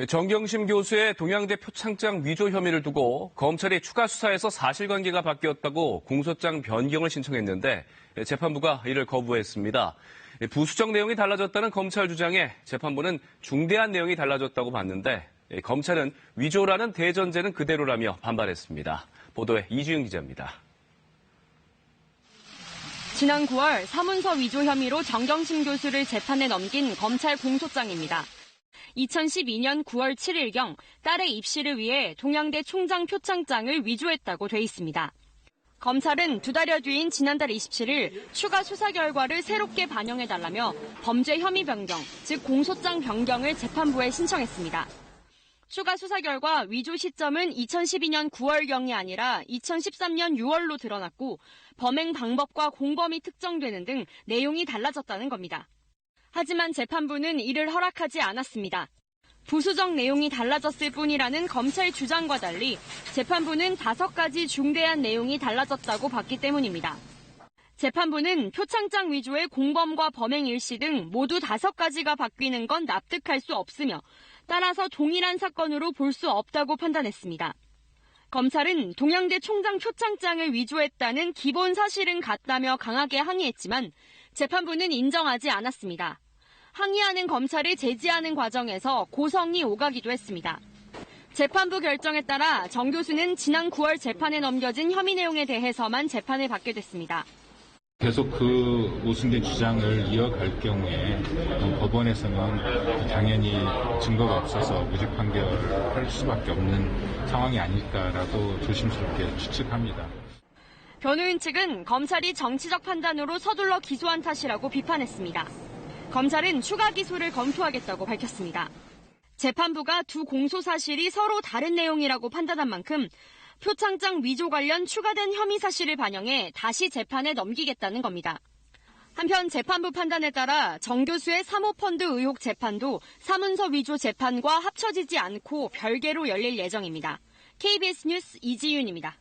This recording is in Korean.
정경심 교수의 동양대 표창장 위조 혐의를 두고 검찰이 추가 수사에서 사실관계가 바뀌었다고 공소장 변경을 신청했는데 재판부가 이를 거부했습니다. 부수적 내용이 달라졌다는 검찰 주장에 재판부는 중대한 내용이 달라졌다고 봤는데 검찰은 위조라는 대전제는 그대로라며 반발했습니다. 보도에 이주영 기자입니다. 지난 9월 사문서 위조 혐의로 정경심 교수를 재판에 넘긴 검찰 공소장입니다. 2012년 9월 7일경 딸의 입시를 위해 동양대 총장 표창장을 위조했다고 돼 있습니다. 검찰은 2달여 뒤인 지난달 27일 추가 수사 결과를 새롭게 반영해달라며 범죄 혐의 변경, 즉 공소장 변경을 재판부에 신청했습니다. 추가 수사 결과 위조 시점은 2012년 9월경이 아니라 2013년 6월로 드러났고 범행 방법과 공범이 특정되는 등 내용이 달라졌다는 겁니다. 하지만 재판부는 이를 허락하지 않았습니다. 부수적 내용이 달라졌을 뿐이라는 검찰 주장과 달리 재판부는 5가지 중대한 내용이 달라졌다고 봤기 때문입니다. 재판부는 표창장 위조의 공범과 범행 일시 등 모두 5가지가 바뀌는 건 납득할 수 없으며 따라서 동일한 사건으로 볼 수 없다고 판단했습니다. 검찰은 동양대 총장 표창장을 위조했다는 기본 사실은 같다며 강하게 항의했지만 재판부는 인정하지 않았습니다. 항의하는 검찰을 제지하는 과정에서 고성이 오가기도 했습니다. 재판부 결정에 따라 정 교수는 지난 9월 재판에 넘겨진 혐의 내용에 대해서만 재판을 받게 됐습니다. 계속 그 모순된 주장을 이어갈 경우에 법원에서는 당연히 증거가 없어서 무죄 판결할 수밖에 없는 상황이 아닐까라고 조심스럽게 추측합니다. 변호인 측은 검찰이 정치적 판단으로 서둘러 기소한 탓이라고 비판했습니다. 검찰은 추가 기소를 검토하겠다고 밝혔습니다. 재판부가 두 공소 사실이 서로 다른 내용이라고 판단한 만큼 표창장 위조 관련 추가된 혐의 사실을 반영해 다시 재판에 넘기겠다는 겁니다. 한편 재판부 판단에 따라 정 교수의 사모펀드 의혹 재판도 사문서 위조 재판과 합쳐지지 않고 별개로 열릴 예정입니다. KBS 뉴스 이지윤입니다.